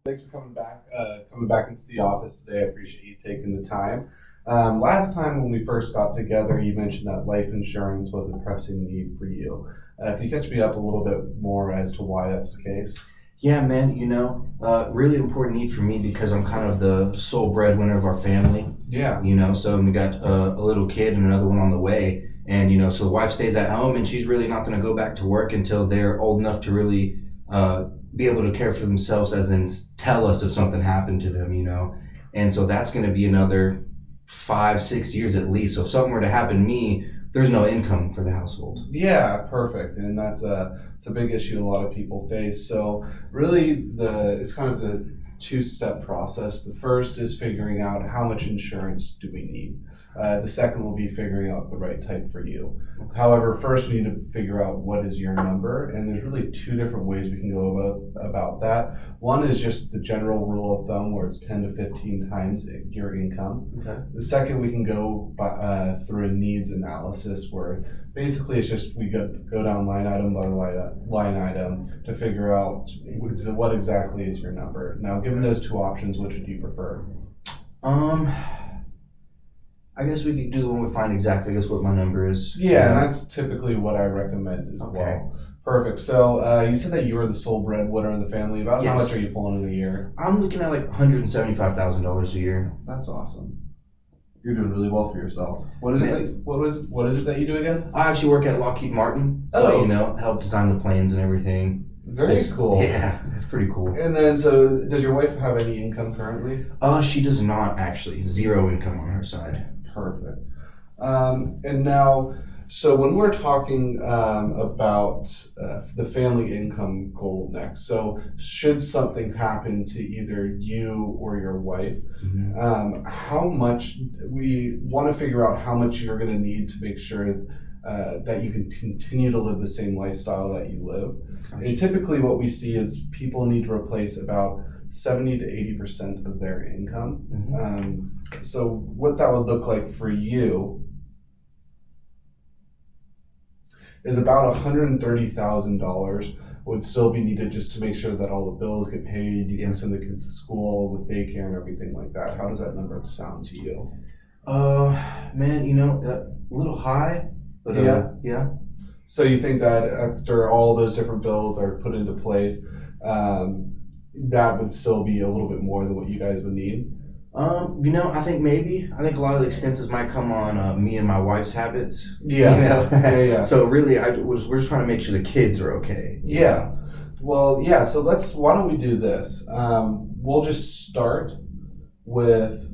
Thanks for coming back into the office today. I appreciate you taking the time. Last time when we first got together, you mentioned that life insurance was a pressing need for you. Can you catch me up a little bit more as to why that's the case? Yeah, man, really important need for me because I'm kind of the sole breadwinner of our family, Yeah, so we got a little kid and another one on the way. And, so the wife stays at home and she's really not going to go back to work until they're old enough to really be able to care for themselves, as in tell us if something happened to them. And so that's going to be another 5, 6 years at least. So if something were to happen to me, there's no income for the household. yeah, perfect. And it's a big issue a lot of people face. So really, the it's kind of the two-step process. The first is figuring out how much insurance do we need. The second will be figuring out the right type for you. However, first we need to figure out what is your number, and there's really two different ways we can go about that. One is just the general rule of thumb, where it's 10 to 15 times your income. Okay. The second, we can go through a needs analysis, where basically it's just we go down line item by line item to figure out what exactly is your number. Now, given those two options, which would you prefer? Um, I guess we could do the one we find exactly, I guess, what my number is. Yeah, and that's typically what I recommend as Okay. well. Perfect. So you said that you were the sole breadwinner in the family. About how Yes. much are you pulling in a year? I'm looking at like $175,000 a year. That's awesome. You're doing really well for yourself. What is it? What is it that you do again? I actually work at Lockheed Martin, so help design the planes and everything. Very cool. Yeah, it's pretty cool. And then, so does your wife have any income currently? She does not actually. Zero income on her side. Perfect. And now, so when we're talking about the family income goal next, so should something happen to either you or your wife, how much we want to figure out how much you're going to need to make sure that you can continue to live the same lifestyle that you live. And typically, what we see is people need to replace about 70 to 80% of their income. So what that would look like for you is about $130,000 would still be needed just to make sure that all the bills get paid. You can send the kids to school with daycare and everything like that. How does that number sound to you? Man, a little high, but yeah. So you think that after all those different bills are put into place, that would still be a little bit more than what you guys would need? I think a lot of the expenses might come on me and my wife's habits. Yeah. Yeah. So really, we're just trying to make sure the kids are okay. Yeah. Well, yeah. So why don't we do this? We'll just start with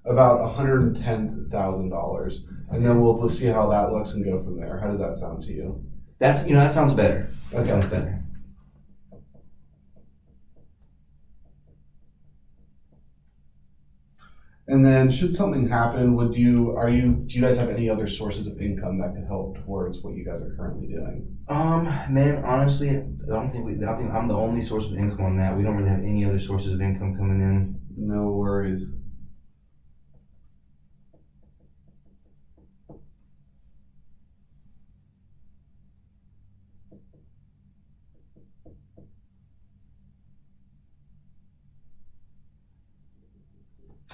about $110,000, and then we'll see how that looks and go from there. How does that sound to you? That sounds better. That Okay. sounds better. And then, should something happen, do you guys have any other sources of income that could help towards what you guys are currently doing? Man, honestly, I think I'm the only source of income on that. We don't really have any other sources of income coming in. No worries.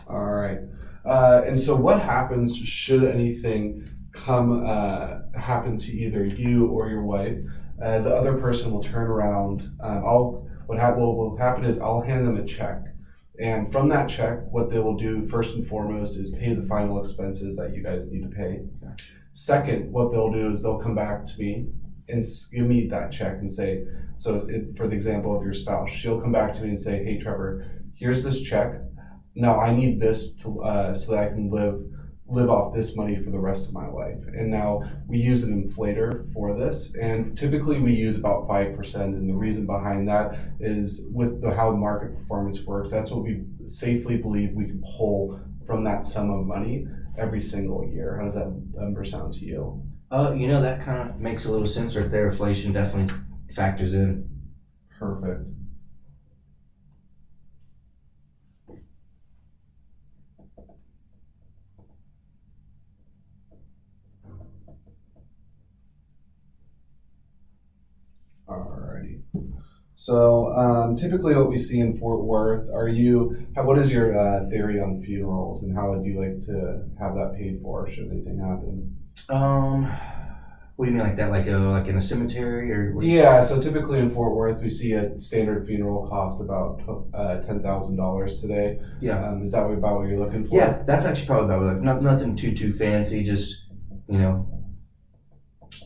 All right. And so, what happens should anything happen to either you or your wife? The other person will turn around. What will happen is I'll hand them a check, and from that check, what they will do first and foremost is pay the final expenses that you guys need to pay. Gotcha. Second, what they'll do is they'll come back to me and give me that check and say, for the example of your spouse, she'll come back to me and say, "Hey, Trevor, here's this check. Now I need this to so that I can live off this money for the rest of my life." And now we use an inflator for this, and typically we use about 5%. And the reason behind that is with how market performance works. That's what we safely believe we can pull from that sum of money every single year. How does that number sound to you? That kind of makes a little sense right there. Inflation definitely factors in. Perfect. Alrighty. So typically, what we see in Fort Worth, what is your theory on funerals, and how would you like to have that paid for should anything happen? Um, what do you mean like that? Like in a cemetery or what? Yeah, so typically in Fort Worth, we see a standard funeral cost about $10,000 today. Yeah. Is that about what you're looking for? Yeah, that's actually probably about like nothing too fancy. Just you know,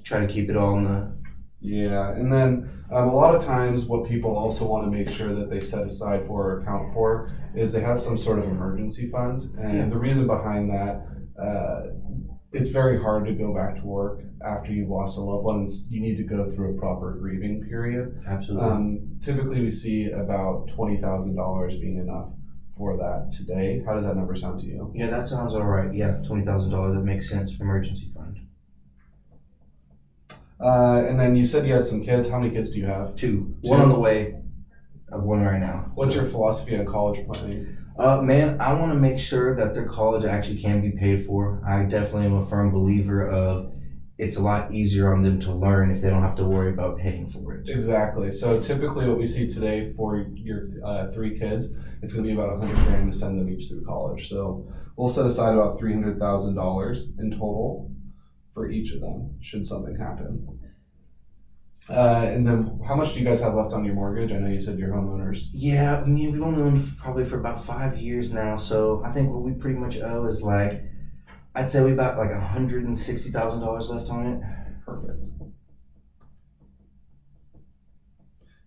try to keep it all in the. Yeah, and then a lot of times what people also want to make sure that they set aside for or account for is they have some sort of emergency fund. And Yeah. the reason behind that, it's very hard to go back to work after you've lost a loved one. You need to go through a proper grieving period. Absolutely. Typically, we see about $20,000 being enough for that today. How does that number sound to you? Yeah, that sounds all right. Yeah, $20,000. That makes sense for emergency fund. And then you said you had some kids. How many kids do you have? Two. Two. One on the way. One right now. What's your philosophy on college planning? Man, I want to make sure that their college actually can be paid for. I definitely am a firm believer of it's a lot easier on them to learn if they don't have to worry about paying for it. Exactly. So typically, what we see today for your 3 kids, it's going to be about $100,000 to send them each through college. So we'll set aside about $300,000 in total for each of them, should something happen. And then, how much do you guys have left on your mortgage? I know you said you're homeowners. Yeah, I mean, we've only owned probably for about 5 years now, so I think what we pretty much owe is like, I'd say we about like $160,000 left on it. Perfect.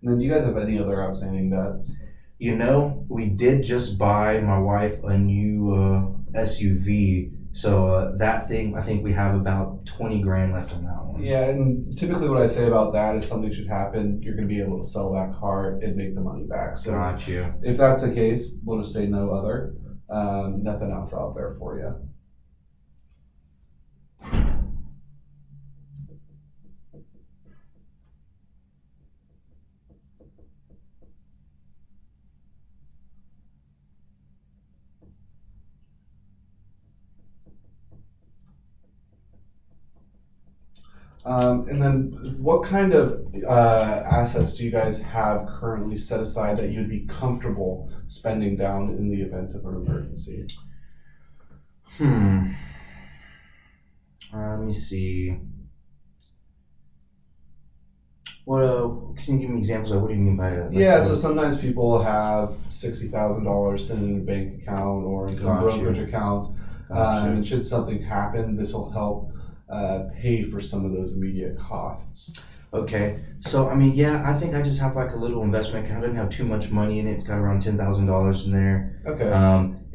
And then, do you guys have any other outstanding debts? You know, we did just buy my wife a new SUV. So that thing, I think we have about 20 grand left on that one. Yeah, and typically what I say about that is something should happen, you're going to be able to sell that car and make the money back. So Got you. if that's the case, we'll just say no other. Nothing else out there for you. And then what kind of assets do you guys have currently set aside that you'd be comfortable spending down in the event of an emergency? Let me see. What can you give me examples of what do you mean by that? Yeah, so sometimes people have $60,000 sitting in a bank account or in some Got you. brokerage account. And should something happen, this will help pay for some of those immediate costs. Okay, so I mean, yeah, I think I just have like a little investment account. I didn't have too much money in it. It's got around $10,000 in there. Okay.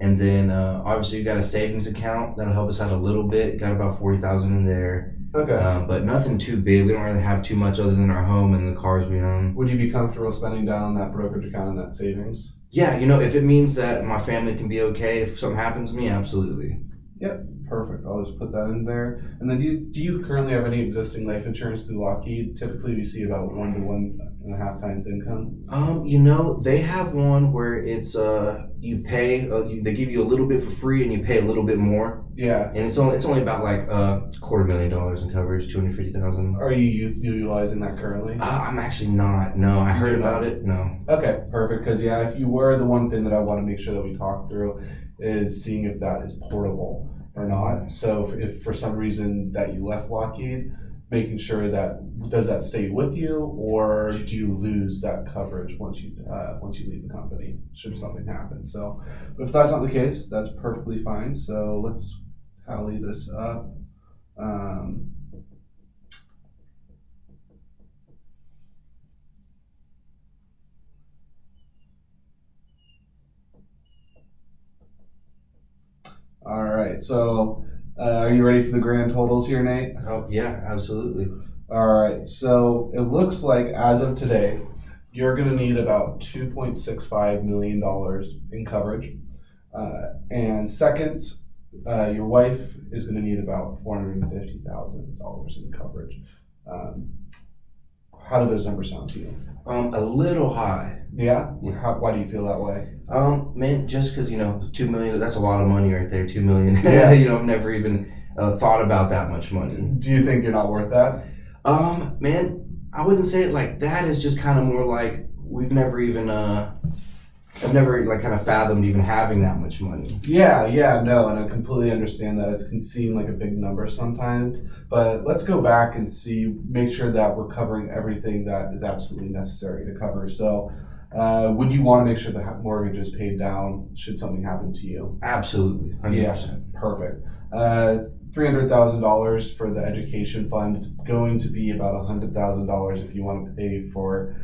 And then obviously you got a savings account that'll help us out a little bit. Got about 40,000 in there. Okay. But nothing too big. We don't really have too much other than our home and the cars we own. Would you be comfortable spending down that brokerage account and that savings? Yeah, you know, if it means that my family can be okay if something happens to me, absolutely. Yep, perfect. I'll just put that in there. And then do you currently have any existing life insurance through Lockheed? Typically, we see about 1 to 1.5 times income. You know, they have one where it's you pay they give you a little bit for free and you pay a little bit more, Yeah. and it's only about like $250,000 in coverage, 250,000. Are you utilizing that currently? I'm actually not. No, I heard You're not? about it. No. Okay, perfect. Because yeah, if you were, the one thing that I want to make sure that we talk through is seeing if that is portable or not. So if for some reason that you left Lockheed, making sure that does that stay with you, or do you lose that coverage once you leave the company should something happen. So if that's not the case, that's perfectly fine. So let's tally this up. All right, so are you ready for the grand totals here, Nate? Oh yeah, absolutely. All right, so it looks like as of today, you're going to need about $2.65 million in coverage. And second, your wife is going to need about $450,000 in coverage. How do those numbers sound to you? A little high. Yeah? Why do you feel that way? Man, just because, you know, 2 million, that's a lot of money right there, 2 million. Yeah. You know, I've never even thought about that much money. Do you think you're not worth that? Man, I wouldn't say it like that. It's just kind of more like we've never even I've never like kind of fathomed even having that much money. Yeah, no, and I completely understand that. It can seem like a big number sometimes, but let's go back and make sure that we're covering everything that is absolutely necessary to cover. So, would you want to make sure the mortgage is paid down should something happen to you? Absolutely, 100%. Yeah, perfect. $300,000 for the education fund. It's going to be about $100,000 if you want to pay for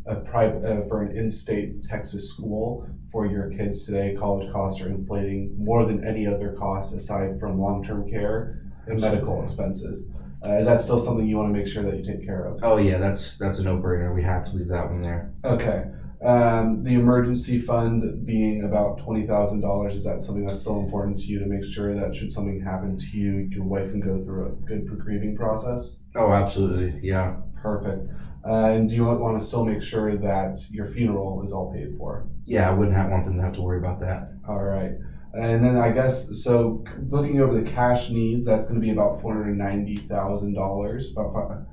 a private for an in-state Texas school for your kids today. College costs are inflating more than any other cost aside from long-term care and medical expenses. Is that still something you want to make sure that you take care of? Oh yeah, that's a no-brainer. We have to leave that one there. Okay. The emergency fund being about $20,000, is that something that's still important to you to make sure that should something happen to you, your wife can go through a good grieving process? Oh, absolutely, yeah. Perfect. And do you want to still make sure that your funeral is all paid for? Yeah, I wouldn't want them to have to worry about that. All right. And then I guess, so looking over the cash needs, that's going to be about $490,000, about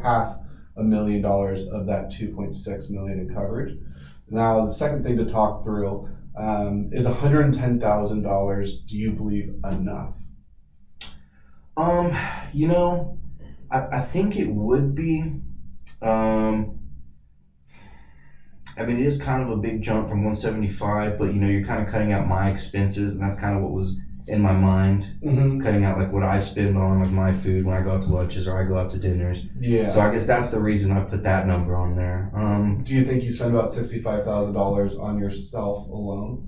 half $1,000,000 of that 2.6 million in coverage. Now, the second thing to talk through is $110,000. Do you believe enough? You know, I think it would be. I mean, it is kind of a big jump from 175, but you know, you're kind of cutting out my expenses, and that's kind of what was in my mind. Mm-hmm. Cutting out like what I spend on like my food when I go out to lunches or I go out to dinners. Yeah. So I guess that's the reason I put that number on there. Do you think you spend about $65,000 on yourself alone?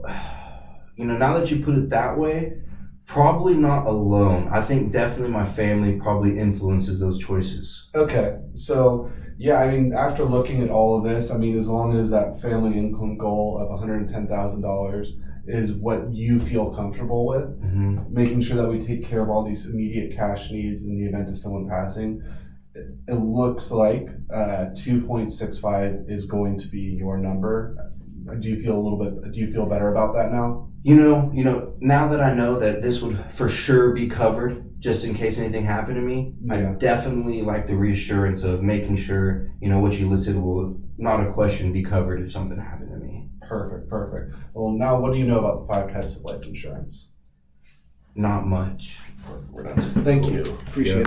You know, now that you put it that way, probably not alone. I think definitely my family probably influences those choices. Okay, so yeah, I mean, after looking at all of this, I mean, as long as that family income goal of $110,000 is what you feel comfortable with, Mm-hmm. making sure that we take care of all these immediate cash needs in the event of someone passing, it looks like 2.65 is going to be your number. Do you feel better about that now? You know, now that I know that this would for sure be covered, just in case anything happened to me, I Yeah. definitely like the reassurance of making sure, you know, what you listed will, not a question, be covered if something happened to me. Perfect. Well, now what do you know about the 5 types of life insurance? Not much. We're done. Thank you. Appreciate it.